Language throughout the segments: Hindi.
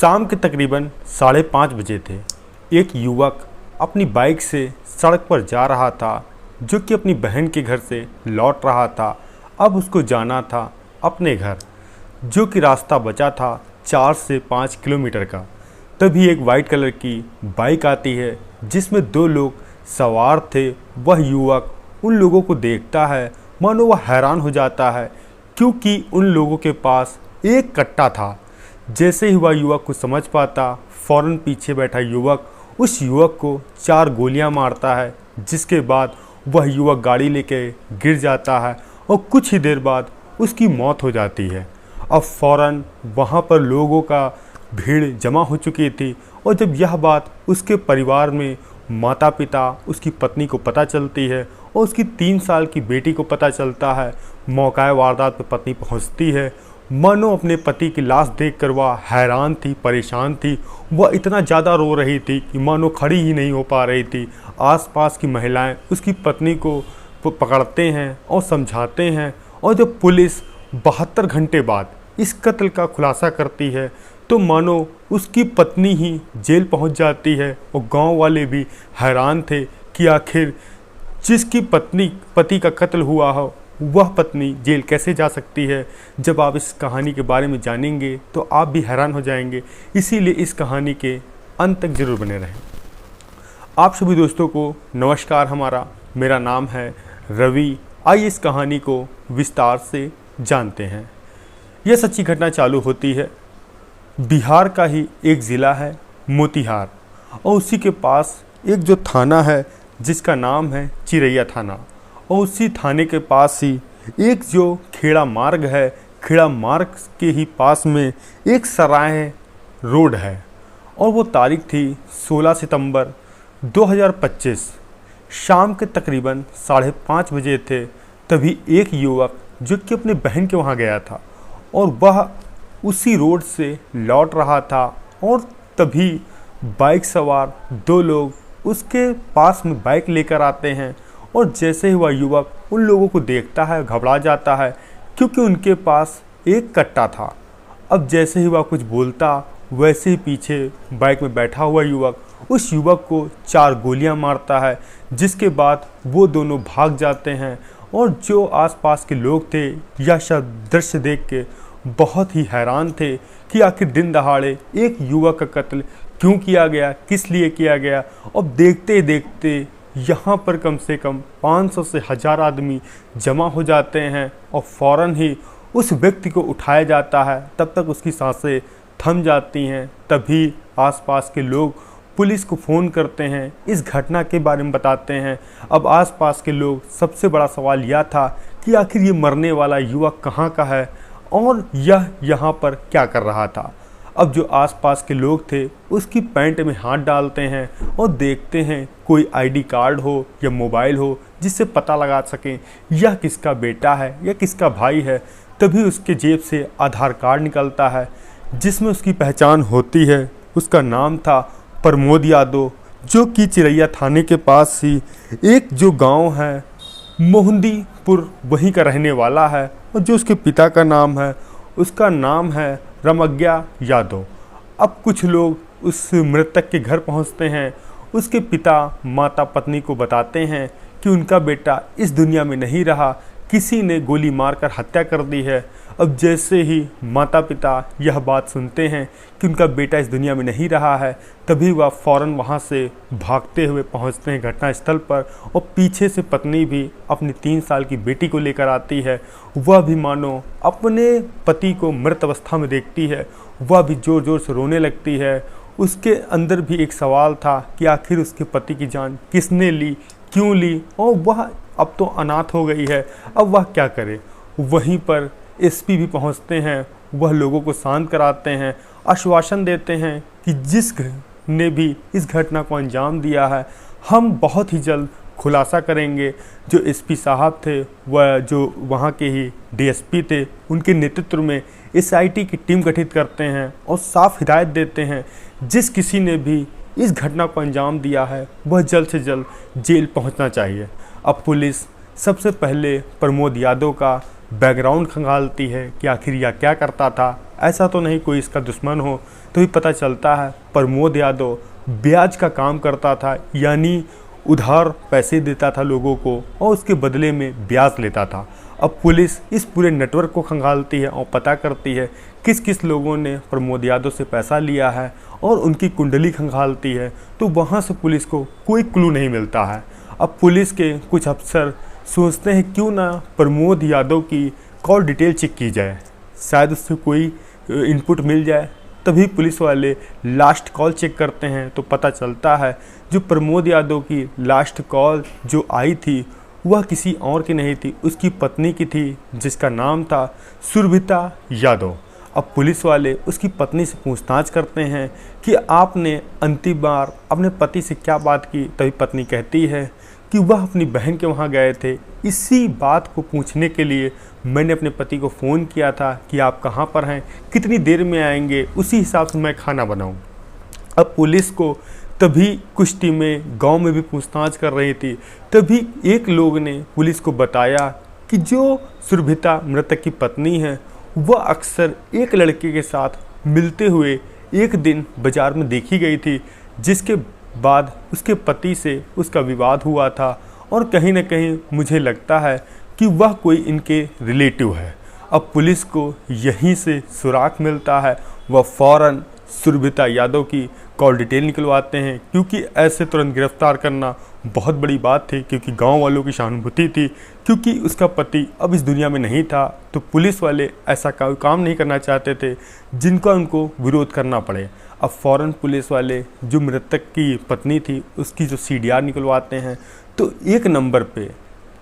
शाम के तकरीबन 5:30 बजे थे। एक युवक अपनी बाइक से सड़क पर जा रहा था, जो कि अपनी बहन के घर से लौट रहा था। अब उसको जाना था अपने घर, जो कि रास्ता बचा था 4 से 5 किलोमीटर का। तभी एक वाइट कलर की बाइक आती है, जिसमें 2 लोग सवार थे। वह युवक उन लोगों को देखता है, मानो वह हैरान हो जाता है, क्योंकि उन लोगों के पास एक कट्टा था। जैसे ही वह युवक को समझ पाता, फ़ौरन पीछे बैठा युवक उस युवक को 4 गोलियां मारता है, जिसके बाद वह युवक गाड़ी लेके गिर जाता है और कुछ ही देर बाद उसकी मौत हो जाती है। अब फ़ौरन वहाँ पर लोगों का भीड़ जमा हो चुकी थी, और जब यह बात उसके परिवार में माता पिता, उसकी पत्नी को पता चलती है और उसकी 3 साल की बेटी को पता चलता है, मौका वारदात पर पत्नी पहुँचती है। मानो अपने पति की लाश देखकर वह हैरान थी, परेशान थी। वह इतना ज़्यादा रो रही थी कि मानो खड़ी ही नहीं हो पा रही थी। आसपास की महिलाएं उसकी पत्नी को पकड़ते हैं और समझाते हैं, और जब पुलिस 72 घंटे बाद इस कत्ल का खुलासा करती है, तो मानो उसकी पत्नी ही जेल पहुंच जाती है। और गांव वाले भी हैरान थे कि आखिर जिसकी पति का कत्ल हुआ हो, वह पत्नी जेल कैसे जा सकती है। जब आप इस कहानी के बारे में जानेंगे तो आप भी हैरान हो जाएंगे। इसीलिए इस कहानी के अंत तक जरूर बने रहें। आप सभी दोस्तों को नमस्कार। मेरा नाम है रवि। आइए इस कहानी को विस्तार से जानते हैं। यह सच्ची घटना चालू होती है बिहार का ही एक ज़िला है मोतिहार, और उसी के पास एक जो थाना है जिसका नाम है चिरैया थाना, और उसी थाने के पास ही एक जो खेड़ा मार्ग है, खेड़ा मार्ग के ही पास में एक सराय रोड है। और वो तारीख थी 16 सितंबर 2025। शाम के तकरीबन 5:30 बजे थे। तभी एक युवक जो कि अपने बहन के वहाँ गया था, और वह उसी रोड से लौट रहा था, और तभी बाइक सवार 2 लोग उसके पास में बाइक लेकर आते हैं। और जैसे ही वह युवक उन लोगों को देखता है, घबरा जाता है, क्योंकि उनके पास एक कट्टा था। अब जैसे ही वह कुछ बोलता, वैसे ही पीछे बाइक में बैठा हुआ युवक उस युवक को 4 गोलियां मारता है, जिसके बाद वो दोनों भाग जाते हैं। और जो आसपास के लोग थे यह सब दृश्य देख के बहुत ही हैरान थे कि आखिर दिन दहाड़े एक युवक का कत्ल क्यों किया गया, किस लिए किया गया। अब देखते देखते यहाँ पर कम से कम 500 से 1000 आदमी जमा हो जाते हैं, और फ़ौरन ही उस व्यक्ति को उठाया जाता है। तब तक उसकी सांसें थम जाती हैं। तभी आसपास के लोग पुलिस को फ़ोन करते हैं, इस घटना के बारे में बताते हैं। अब आसपास के लोग, सबसे बड़ा सवाल यह था कि आखिर ये मरने वाला युवक कहाँ का है और यह यहाँ पर क्या कर रहा था। अब जो आसपास के लोग थे उसकी पैंट में हाथ डालते हैं और देखते हैं कोई आईडी कार्ड हो या मोबाइल हो, जिससे पता लगा सकें यह किसका बेटा है या किसका भाई है। तभी उसके जेब से आधार कार्ड निकलता है, जिसमें उसकी पहचान होती है। उसका नाम था प्रमोद यादव, जो कि चिरैया थाने के पास ही एक जो गांव है मोहंदीपुर, वहीं का रहने वाला है। और जो उसके पिता का नाम है, उसका नाम है रमग्या यादव। अब कुछ लोग उस मृतक के घर पहुंचते हैं। उसके पिता माता पत्नी को बताते हैं कि उनका बेटा इस दुनिया में नहीं रहा, किसी ने गोली मारकर हत्या कर दी है। अब जैसे ही माता पिता यह बात सुनते हैं कि उनका बेटा इस दुनिया में नहीं रहा है, तभी वह फ़ौरन वहाँ से भागते हुए पहुँचते हैं घटनास्थल पर। और पीछे से पत्नी भी अपनी 3 साल की बेटी को लेकर आती है। वह भी मानो अपने पति को मृत अवस्था में देखती है, वह भी ज़ोर ज़ोर से रोने लगती है। उसके अंदर भी एक सवाल था कि आखिर उसके पति की जान किसने ली, क्यों ली, और वह अब तो अनाथ हो गई है, अब वह क्या करे। वहीं पर एसपी भी पहुंचते हैं। वह लोगों को शांत कराते हैं, आश्वासन देते हैं कि जिस ने भी इस घटना को अंजाम दिया है, हम बहुत ही जल्द खुलासा करेंगे। जो एसपी साहब थे, वह जो वहाँ के ही डीएसपी थे, उनके नेतृत्व में एसआईटी की टीम गठित करते हैं और साफ हिदायत देते हैं जिस किसी ने भी इस घटना को अंजाम दिया है वह जल्द से जल्द जेल पहुंचना चाहिए। अब पुलिस सबसे पहले प्रमोद यादव का बैकग्राउंड खंगालती है कि आखिर यह क्या करता था, ऐसा तो नहीं कोई इसका दुश्मन हो। तो भी पता चलता है प्रमोद यादव ब्याज का काम करता था, यानी उधार पैसे देता था लोगों को और उसके बदले में ब्याज लेता था। अब पुलिस इस पूरे नेटवर्क को खंगालती है और पता करती है किस किस लोगों ने प्रमोद यादव से पैसा लिया है और उनकी कुंडली खंगालती है। तो वहाँ से पुलिस को कोई क्लू नहीं मिलता है। अब पुलिस के कुछ अफसर सोचते हैं क्यों ना प्रमोद यादव की कॉल डिटेल चेक की जाए, शायद उससे कोई इनपुट मिल जाए। तभी पुलिस वाले लास्ट कॉल चेक करते हैं तो पता चलता है जो प्रमोद यादव की लास्ट कॉल जो आई थी वह किसी और की नहीं थी, उसकी पत्नी की थी, जिसका नाम था सुरभिता यादव। अब पुलिस वाले उसकी पत्नी से पूछताछ करते हैं कि आपने अंतिम बार अपने पति से क्या बात की। तभी पत्नी कहती है कि वह अपनी बहन के वहाँ गए थे। इसी बात को पूछने के लिए मैंने अपने पति को फ़ोन किया था कि आप कहाँ पर हैं, कितनी देर में आएंगे, उसी हिसाब से मैं खाना बनाऊँ। अब पुलिस को तभी कुछ टीमें गांव में भी पूछताछ कर रही थी। तभी एक लोग ने पुलिस को बताया कि जो सुरभिता मृतक की पत्नी है वह अक्सर एक लड़के के साथ मिलते हुए एक दिन बाज़ार में देखी गई थी, जिसके बाद उसके पति से उसका विवाद हुआ था और कहीं न कहीं मुझे लगता है कि वह कोई इनके रिलेटिव है। अब पुलिस को यहीं से सुराग मिलता है, वह फ़ौरन सुरभिता यादव की कॉल डिटेल निकलवाते हैं, क्योंकि ऐसे तुरंत गिरफ्तार करना बहुत बड़ी बात थी, क्योंकि गांव वालों की सहानुभूति थी, क्योंकि उसका पति अब इस दुनिया में नहीं था। तो पुलिस वाले ऐसा काम नहीं करना चाहते थे जिनका उनको विरोध करना पड़े। अब फ़ौरन पुलिस वाले जो मृतक की पत्नी थी उसकी जो CDR निकलवाते हैं। तो एक नंबर पे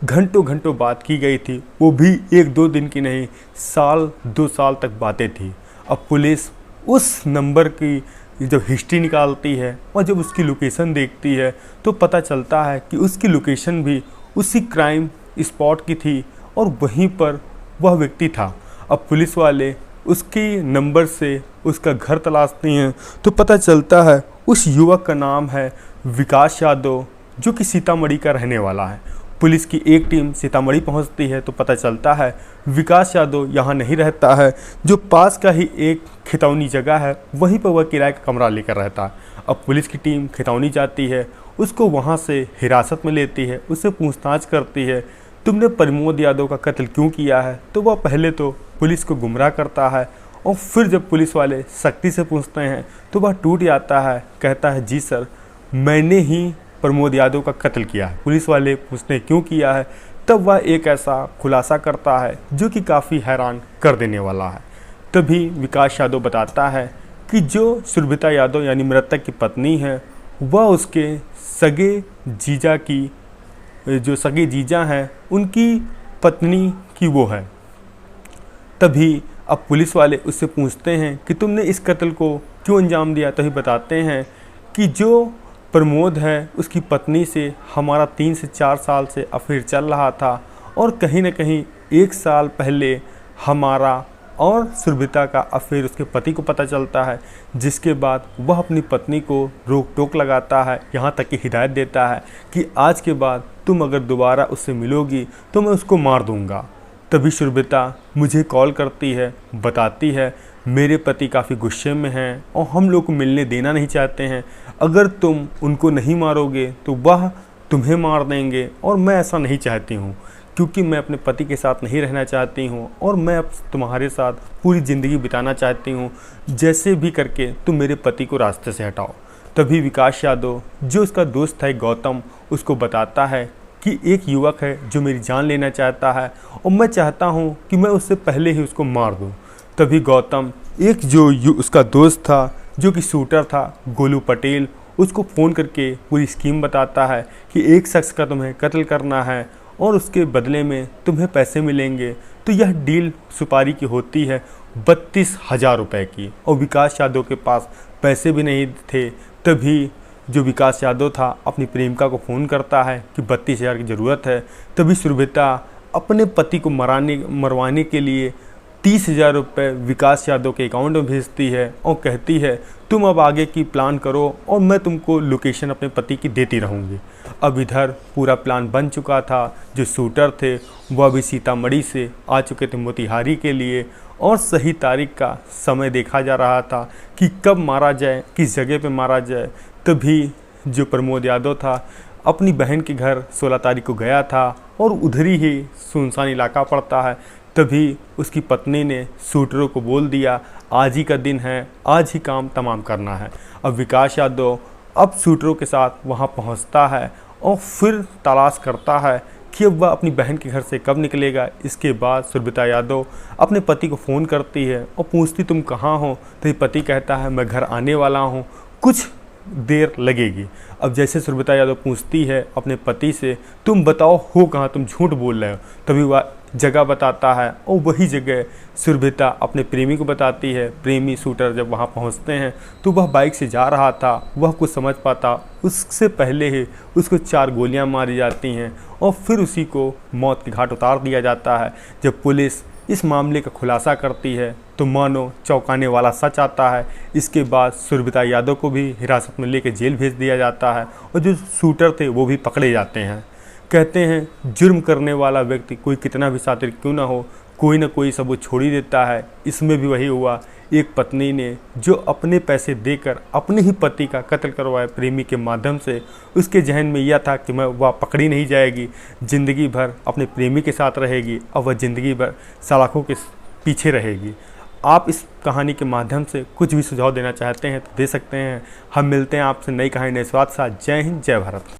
घंटों घंटों बात की गई थी, वो भी 1-2 दिन की नहीं, साल 2 साल तक बातें थी। अब पुलिस उस नंबर की जब हिस्ट्री निकालती है और जब उसकी लोकेशन देखती है तो पता चलता है कि उसकी लोकेशन भी उसी क्राइम स्पॉट की थी और वहीं पर वह व्यक्ति था। अब पुलिस वाले उसके नंबर से उसका घर तलाशते हैं तो पता चलता है उस युवक का नाम है विकास यादव, जो कि सीतामढ़ी का रहने वाला है। पुलिस की एक टीम सीतामढ़ी पहुंचती है तो पता चलता है विकास यादव यहाँ नहीं रहता है, जो पास का ही एक खितौनी जगह है वहीं पर वह किराए का कमरा लेकर रहता है। अब पुलिस की टीम खितौनी जाती है, उसको वहाँ से हिरासत में लेती है, उससे पूछताछ करती है तुमने प्रमोद यादव का कत्ल क्यों किया है। तो वह पहले तो पुलिस को गुमराह करता है और फिर जब पुलिस वाले सख्ती से पूछते हैं तो वह टूट जाता है, कहता है जी सर, मैंने ही प्रमोद यादव का कत्ल किया है। पुलिस वाले पूछते हैं क्यों किया है, तब वह एक ऐसा खुलासा करता है जो कि काफ़ी हैरान कर देने वाला है। तभी विकास यादव बताता है कि जो सुरभिता यादव यानी मृतक की पत्नी है वह उसके सगे जीजा की, जो सगे जीजा हैं उनकी पत्नी की वो है। तभी अब पुलिस वाले उससे पूछते हैं कि तुमने इस कत्ल को क्यों अंजाम दिया। तभी बताते हैं कि जो प्रमोद है उसकी पत्नी से हमारा 3 से 4 साल से अफेयर चल रहा था और कहीं न कहीं 1 साल पहले हमारा और सुरभिता का अफेयर उसके पति को पता चलता है, जिसके बाद वह अपनी पत्नी को रोक टोक लगाता है, यहाँ तक कि हिदायत देता है कि आज के बाद तुम अगर दोबारा उससे मिलोगी तो मैं उसको मार दूँगा। तभी सुरभिता मुझे कॉल करती है, बताती है मेरे पति काफ़ी गुस्से में हैं और हम लोग को मिलने देना नहीं चाहते हैं, अगर तुम उनको नहीं मारोगे तो वह तुम्हें मार देंगे और मैं ऐसा नहीं चाहती हूँ, क्योंकि मैं अपने पति के साथ नहीं रहना चाहती हूँ और मैं अब तुम्हारे साथ पूरी ज़िंदगी बिताना चाहती हूँ, जैसे भी करके तुम मेरे पति को रास्ते से हटाओ। तभी विकास यादव जो उसका दोस्त है गौतम उसको बताता है कि एक युवक है जो मेरी जान लेना चाहता है और मैं चाहता हूँ कि मैं उससे पहले ही उसको मार दूँ। तभी गौतम एक जो उसका दोस्त था जो कि शूटर था गोलू पटेल, उसको फ़ोन करके पूरी स्कीम बताता है कि एक शख्स का तुम्हें कत्ल करना है और उसके बदले में तुम्हें पैसे मिलेंगे। तो यह डील सुपारी की होती है 32,000 रुपये की और विकास यादव के पास पैसे भी नहीं थे। तभी जो विकास यादव था अपनी प्रेमिका को फ़ोन करता है कि 32,000 की ज़रूरत है। तभी सुरभिता अपने पति को मरवाने के लिए 30,000 रुपये विकास यादव के अकाउंट में भेजती है और कहती है तुम अब आगे की प्लान करो और मैं तुमको लोकेशन अपने पति की देती रहूँगी। अब इधर पूरा प्लान बन चुका था। जो शूटर थे वह भी सीतामढ़ी से आ चुके थे मोतिहारी के लिए और सही तारीख का समय देखा जा रहा था कि कब मारा जाए, किस जगह पे मारा जाए। तभी जो प्रमोद यादव था अपनी बहन के घर 16 तारीख को गया था और उधर ही सुनसान इलाका पड़ता है। तभी उसकी पत्नी ने शूटरों को बोल दिया आज ही का दिन है, आज ही काम तमाम करना है। अब विकास यादव अब शूटरों के साथ वहां पहुंचता है और फिर तलाश करता है कि अब वह अपनी बहन के घर से कब निकलेगा। इसके बाद सुरभिता यादव अपने पति को फ़ोन करती है और पूछती तुम कहाँ हो। तो पति कहता है मैं घर आने वाला हूँ, कुछ देर लगेगी। अब जैसे सुरभिता यादव पूछती है अपने पति से तुम बताओ हो कहाँ, तुम झूठ बोल रहे हो। तभी वह जगह बताता है और वही जगह सुरभिता अपने प्रेमी को बताती है। प्रेमी शूटर जब वहाँ पहुँचते हैं तो वह बाइक से जा रहा था, वह कुछ समझ पाता उससे पहले ही उसको 4 गोलियां मारी जाती हैं और फिर उसी को मौत के घाट उतार दिया जाता है। जब पुलिस इस मामले का खुलासा करती है तो मानो चौंकाने वाला सच आता है। इसके बाद सुरभिता यादव को भी हिरासत में लेकर जेल भेज दिया जाता है और जो शूटर थे वो भी पकड़े जाते हैं। कहते हैं जुर्म करने वाला व्यक्ति कोई कितना भी शातिर क्यों ना हो, कोई ना कोई सबूत छोड़ ही देता है। इसमें भी वही हुआ। एक पत्नी ने जो अपने पैसे देकर अपने ही पति का कत्ल करवाया प्रेमी के माध्यम से, उसके जहन में यह था कि वह पकड़ी नहीं जाएगी, ज़िंदगी भर अपने प्रेमी के साथ रहेगी और वह ज़िंदगी भर सलाखों के पीछे रहेगी। आप इस कहानी के माध्यम से कुछ भी सुझाव देना चाहते हैं तो दे सकते हैं। हम मिलते हैं आपसे नई कहानी नए स्वाद के साथ। जय हिंद, जय भारत।